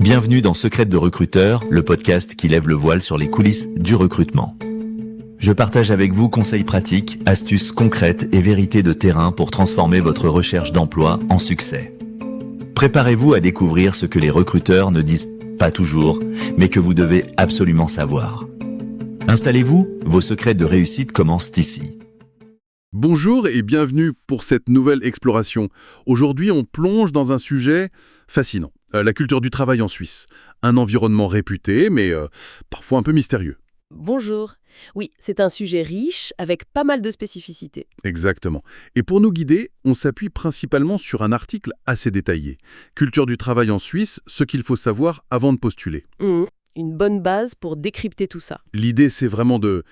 Bienvenue dans Secrètes de recruteur, le podcast qui lève le voile sur les coulisses du recrutement. Je partage avec vous conseils pratiques, astuces concrètes et vérités de terrain pour transformer votre recherche d'emploi en succès. Préparez-vous à découvrir ce que les recruteurs ne disent pas toujours, mais que vous devez absolument savoir. Installez-vous, vos secrets de réussite commencent ici. Bonjour et bienvenue pour cette nouvelle exploration. Aujourd'hui, on plonge dans un sujet fascinant. La culture du travail en Suisse. Un environnement réputé, mais parfois un peu mystérieux. Bonjour. Oui, c'est un sujet riche avec pas mal de spécificités. Exactement. Et pour nous guider, on s'appuie principalement sur un article assez détaillé. Culture du travail en Suisse, ce qu'il faut savoir avant de postuler. Une bonne base pour décrypter tout ça. L'idée, c'est vraiment de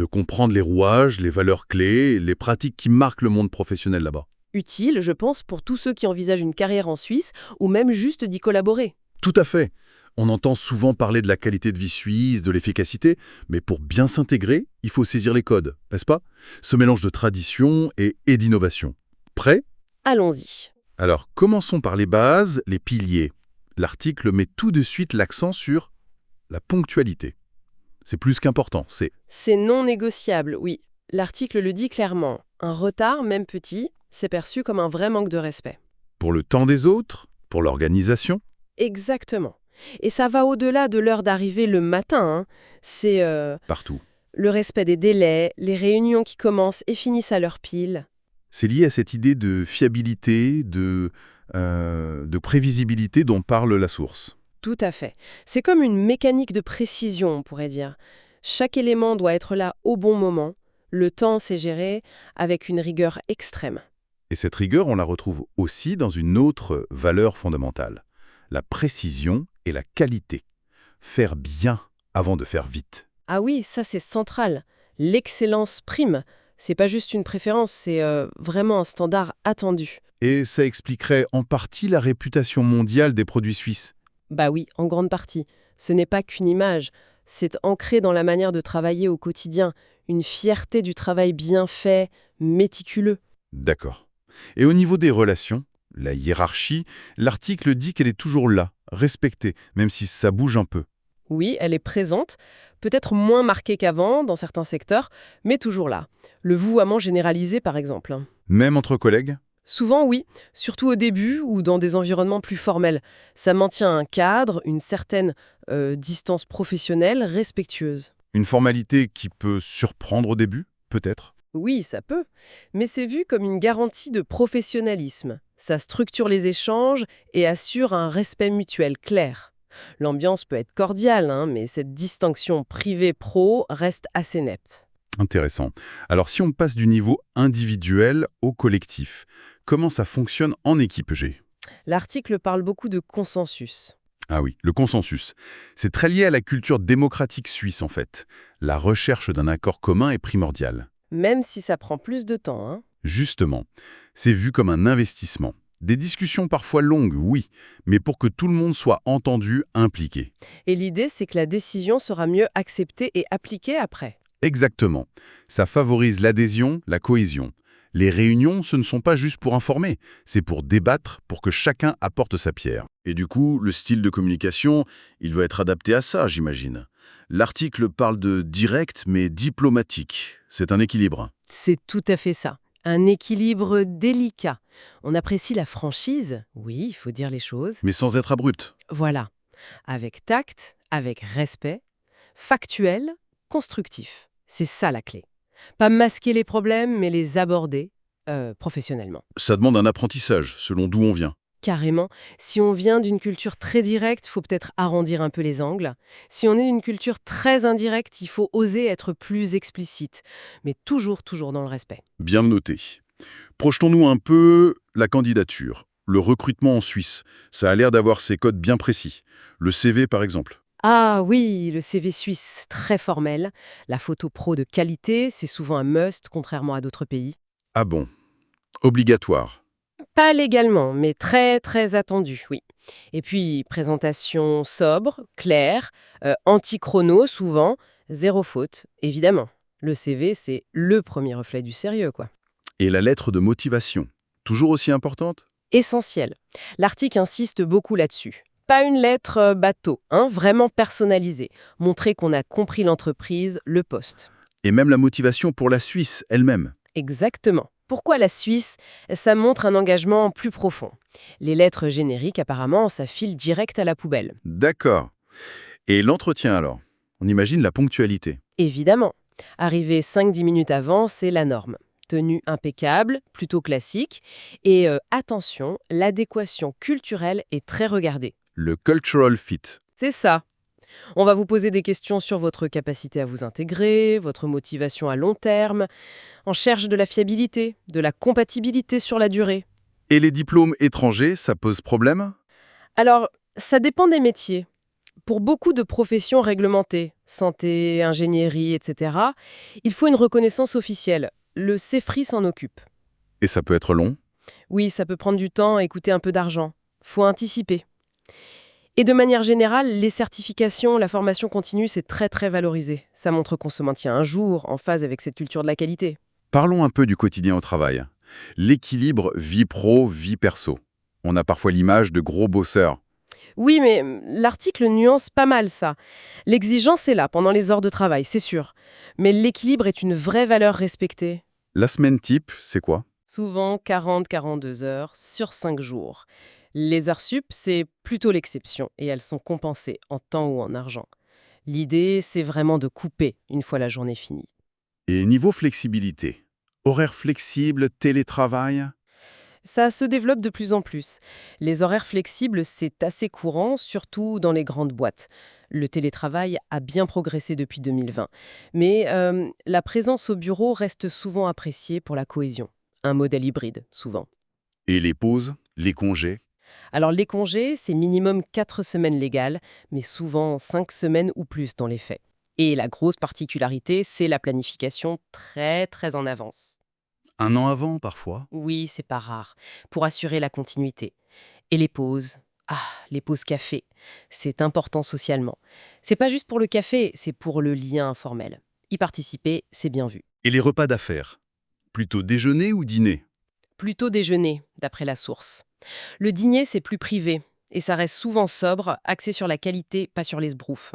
comprendre les rouages, les valeurs clés, les pratiques qui marquent le monde professionnel là-bas. Utile, je pense, pour tous ceux qui envisagent une carrière en Suisse ou même juste d'y collaborer. Tout à fait. On entend souvent parler de la qualité de vie suisse, de l'efficacité, mais pour bien s'intégrer, il faut saisir les codes, n'est-ce pas? Ce mélange de tradition et d'innovation. Prêt? Allons-y. Alors, commençons par les bases, les piliers. L'article met tout de suite l'accent sur la ponctualité. C'est plus qu'important, C'est non négociable, oui. L'article le dit clairement. Un retard, même petit, c'est perçu comme un vrai manque de respect. pour le temps des autres, pour l'organisation. Exactement. Et ça va au-delà de l'heure d'arrivée le matin. C'est Partout. le respect des délais, les réunions qui commencent et finissent à l'heure pile. C'est lié à cette idée de fiabilité, de prévisibilité dont parle la source. Tout à fait. C'est comme une mécanique de précision, on pourrait dire. Chaque élément doit être là au bon moment. Le temps, c'est géré avec une rigueur extrême. Et cette rigueur, on la retrouve aussi dans une autre valeur fondamentale, la précision et la qualité. Faire bien avant de faire vite. Ah oui, ça c'est central. L'excellence prime. C'est pas juste une préférence, c'est vraiment un standard attendu. Et ça expliquerait en partie la réputation mondiale des produits suisses. Bah oui, en grande partie. Ce n'est pas qu'une image, c'est ancré dans la manière de travailler au quotidien, une fierté du travail bien fait, méticuleux. D'accord. Et au niveau des relations, la hiérarchie, l'article dit qu'elle est toujours là, respectée, même si ça bouge un peu. Oui, elle est présente, peut-être moins marquée qu'avant dans certains secteurs, mais toujours là. Le vouvoiement généralisé, par exemple. Même entre collègues? Souvent, oui, surtout au début ou dans des environnements plus formels. Ça maintient un cadre, une certaine distance professionnelle respectueuse. Une formalité qui peut surprendre au début, peut-être. Oui, ça peut, mais c'est vu comme une garantie de professionnalisme. Ça structure les échanges et assure un respect mutuel clair. L'ambiance peut être cordiale, mais cette distinction privé-pro reste assez nette. Intéressant. Alors si on passe du niveau individuel au collectif, comment ça fonctionne en équipe G? L'article parle beaucoup de consensus. Ah oui, le consensus. C'est très lié à la culture démocratique suisse en fait. La recherche d'un accord commun est primordiale. Même si ça prend plus de temps. Justement, c'est vu comme un investissement. Des discussions parfois longues, oui, mais pour que tout le monde soit entendu, impliqué. Et l'idée, c'est que la décision sera mieux acceptée et appliquée après. Exactement. Ça favorise l'adhésion, la cohésion. Les réunions, ce ne sont pas juste pour informer, c'est pour débattre, pour que chacun apporte sa pierre. Et du coup, le style de communication, il va être adapté à ça, j'imagine. L'article parle de direct mais diplomatique. C'est un équilibre. C'est tout à fait ça. Un équilibre délicat. On apprécie la franchise, oui, il faut dire les choses. Mais sans être abrupt. Voilà. Avec tact, avec respect, factuel, constructif. C'est ça la clé. Pas masquer les problèmes, mais les aborder professionnellement. Ça demande un apprentissage, selon d'où on vient. Carrément, si on vient d'une culture très directe, faut peut-être arrondir un peu les angles. Si on est d'une culture très indirecte, il faut oser être plus explicite, mais toujours dans le respect. Bien noté. Projetons-nous un peu la candidature. Le recrutement en Suisse, ça a l'air d'avoir ses codes bien précis. Le CV, par exemple. Ah oui, le CV suisse, très formel. La photo pro de qualité, c'est souvent un must, contrairement à d'autres pays. Ah bon? Obligatoire. Pas légalement, mais très attendu, oui. Et puis, présentation sobre, claire, anti-chrono souvent, zéro faute, évidemment. Le CV, c'est le premier reflet du sérieux, quoi. Et la lettre de motivation, toujours aussi importante? Essentiel. L'article insiste beaucoup là-dessus. Pas une lettre bateau, hein, vraiment personnalisée. Montrer qu'on a compris l'entreprise, le poste. Et même la motivation pour la Suisse elle-même. Exactement. Pourquoi la Suisse? Ça montre un engagement plus profond. Les lettres génériques, apparemment, ça file direct à la poubelle. D'accord. Et l'entretien alors? On imagine la ponctualité. Évidemment. Arriver 5-10 minutes avant, c'est la norme. Tenue impeccable, plutôt classique. Et attention, l'adéquation culturelle est très regardée. Le cultural fit. C'est ça. On va vous poser des questions sur votre capacité à vous intégrer, votre motivation à long terme. On cherche de la fiabilité, de la compatibilité sur la durée. Et les diplômes étrangers, ça pose problème? Alors, ça dépend des métiers. Pour beaucoup de professions réglementées, santé, ingénierie, etc., il faut une reconnaissance officielle. Le CEFRI s'en occupe. Et ça peut être long? Oui, ça peut prendre du temps et coûter un peu d'argent. Faut anticiper. Et de manière générale, les certifications, la formation continue, c'est très très valorisé. Ça montre qu'on se maintient un jour en phase avec cette culture de la qualité. Parlons un peu du quotidien au travail. L'équilibre vie pro, vie perso. On a parfois l'image de gros bosseurs. Oui, mais l'article nuance pas mal ça. L'exigence est là pendant les heures de travail, c'est sûr. Mais l'équilibre est une vraie valeur respectée. La semaine type, c'est quoi? Souvent 40-42 heures sur 5 jours. Les heures sup, c'est plutôt l'exception et elles sont compensées en temps ou en argent. L'idée, c'est vraiment de couper une fois la journée finie. Et niveau flexibilité? Horaire flexible, télétravail? Ça se développe de plus en plus. Les horaires flexibles, c'est assez courant, surtout dans les grandes boîtes. Le télétravail a bien progressé depuis 2020. Mais la présence au bureau reste souvent appréciée pour la cohésion. Un modèle hybride, souvent. Et les pauses, les congés? Alors les congés, c'est minimum 4 semaines légales, mais souvent 5 semaines ou plus dans les faits. Et la grosse particularité, c'est la planification très très en avance. Un an avant, parfois. Oui, c'est pas rare, pour assurer la continuité. Et les pauses. Ah, les pauses café. C'est important socialement. C'est pas juste pour le café, c'est pour le lien informel. Y participer, c'est bien vu. Et les repas d'affaires? Plutôt déjeuner ou dîner? Plutôt déjeuner, d'après la source. Le dîner, c'est plus privé, et ça reste souvent sobre, axé sur la qualité, pas sur les sbroufs.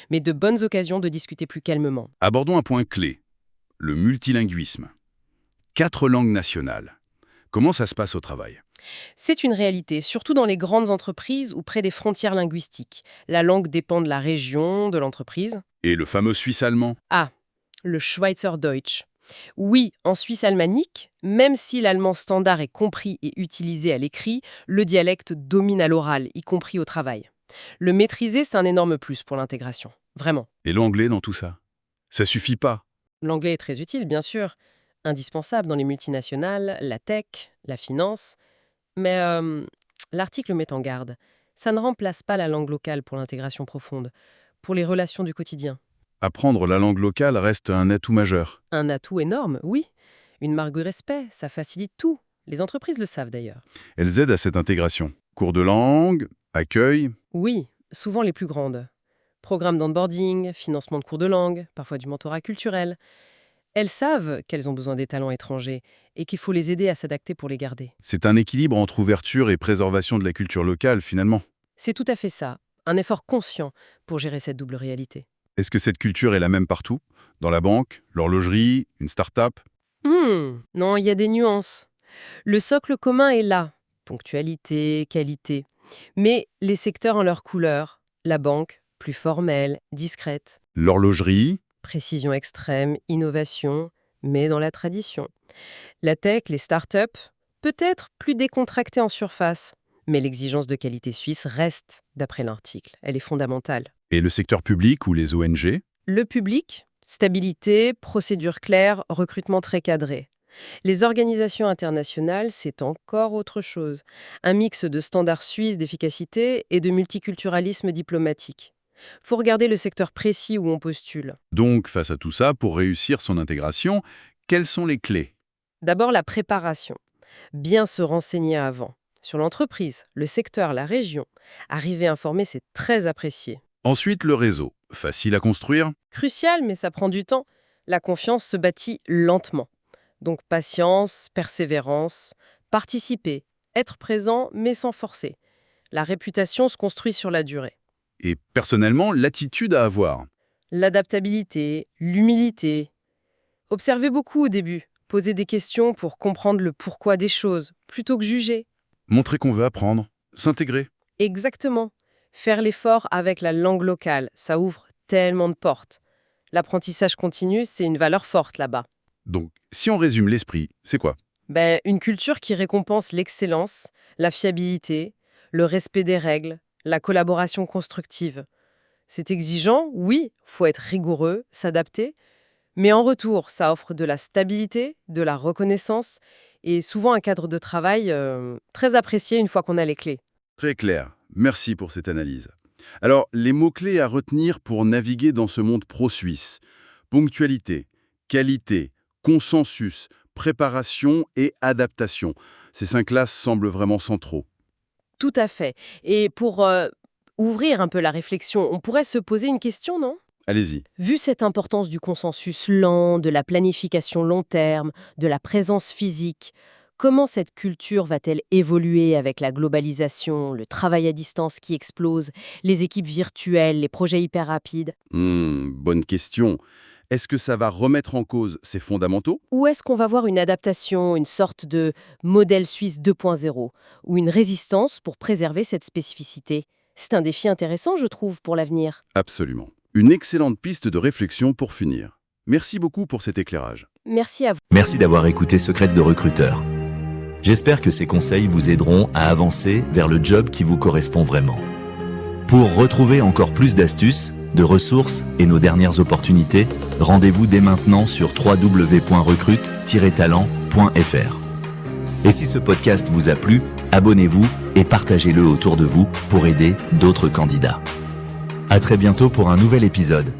Mais de bonnes occasions de discuter plus calmement. Abordons un point clé, le multilinguisme. 4 langues nationales. Comment ça se passe au travail? C'est une réalité, surtout dans les grandes entreprises ou près des frontières linguistiques. La langue dépend de la région, de l'entreprise. Et le fameux suisse-allemand? Ah, le Schweizerdeutsch. Oui, en Suisse alémanique, même si l'allemand standard est compris et utilisé à l'écrit, le dialecte domine à l'oral, y compris au travail. Le maîtriser, c'est un énorme plus pour l'intégration. Vraiment. Et l'anglais dans tout ça? Ça suffit pas. L'anglais est très utile, bien sûr. Indispensable dans les multinationales, la tech, la finance. Mais l'article met en garde. Ça ne remplace pas la langue locale pour l'intégration profonde, pour les relations du quotidien. Apprendre la langue locale reste un atout majeur. Un atout énorme, oui. Une marque de respect, ça facilite tout. Les entreprises le savent d'ailleurs. Elles aident à cette intégration. Cours de langue, accueil. Oui, souvent les plus grandes. Programmes d'onboarding, financement de cours de langue, parfois du mentorat culturel. Elles savent qu'elles ont besoin des talents étrangers et qu'il faut les aider à s'adapter pour les garder. C'est un équilibre entre ouverture et préservation de la culture locale, finalement. C'est tout à fait ça, un effort conscient pour gérer cette double réalité. Est-ce que cette culture est la même partout? Dans la banque, l'horlogerie, une start-up? Non, il y a des nuances. Le socle commun est là, ponctualité, qualité. Mais les secteurs ont leur couleur. La banque, plus formelle, discrète. L'horlogerie? Précision extrême, innovation, mais dans la tradition. La tech, les startups, peut-être plus décontractées en surface. Mais l'exigence de qualité suisse reste, d'après l'article. Elle est fondamentale. Et le secteur public ou les ONG? Le public, stabilité, procédures claires, recrutement très cadré. Les organisations internationales, c'est encore autre chose. Un mix de standards suisses d'efficacité et de multiculturalisme diplomatique. Faut regarder le secteur précis où on postule. Donc, face à tout ça, pour réussir son intégration, quelles sont les clés? D'abord, la préparation. Bien se renseigner avant. Sur l'entreprise, le secteur, la région. Arriver informé, c'est très apprécié. Ensuite, le réseau. Facile à construire? Crucial, mais ça prend du temps. La confiance se bâtit lentement. Donc patience, persévérance, participer, être présent mais sans forcer. La réputation se construit sur la durée. Et personnellement, l'attitude à avoir. L'adaptabilité, l'humilité. Observez beaucoup au début. Posez des questions pour comprendre le pourquoi des choses, plutôt que juger. Montrer qu'on veut apprendre. S'intégrer. Exactement. Faire l'effort avec la langue locale, ça ouvre tellement de portes. L'apprentissage continu, c'est une valeur forte là-bas. Donc, si on résume l'esprit, c'est quoi? Une culture qui récompense l'excellence, la fiabilité, le respect des règles, la collaboration constructive. C'est exigeant, oui, faut être rigoureux, s'adapter, mais en retour, ça offre de la stabilité, de la reconnaissance et souvent un cadre de travail très apprécié une fois qu'on a les clés. Très clair. Merci pour cette analyse. Alors, les mots-clés à retenir pour naviguer dans ce monde pro-suisse. Ponctualité, qualité, consensus, préparation et adaptation. Ces 5 classes semblent vraiment centraux. Tout à fait. Et pour ouvrir un peu la réflexion, on pourrait se poser une question, non ? Allez-y. Vu cette importance du consensus lent, de la planification long terme, de la présence physique, comment cette culture va-t-elle évoluer avec la globalisation, le travail à distance qui explose, les équipes virtuelles, les projets hyper rapides ? Bonne question. Est-ce que ça va remettre en cause ces fondamentaux? Ou est-ce qu'on va voir une adaptation, une sorte de modèle suisse 2.0, ou une résistance pour préserver cette spécificité ? C'est un défi intéressant, je trouve, pour l'avenir. Absolument. Une excellente piste de réflexion pour finir. Merci beaucoup pour cet éclairage. Merci à vous. Merci d'avoir écouté Secrets de recruteur. J'espère que ces conseils vous aideront à avancer vers le job qui vous correspond vraiment. Pour retrouver encore plus d'astuces, de ressources et nos dernières opportunités, rendez-vous dès maintenant sur www.recrute-talent.fr. Et si ce podcast vous a plu, abonnez-vous et partagez-le autour de vous pour aider d'autres candidats. À très bientôt pour un nouvel épisode.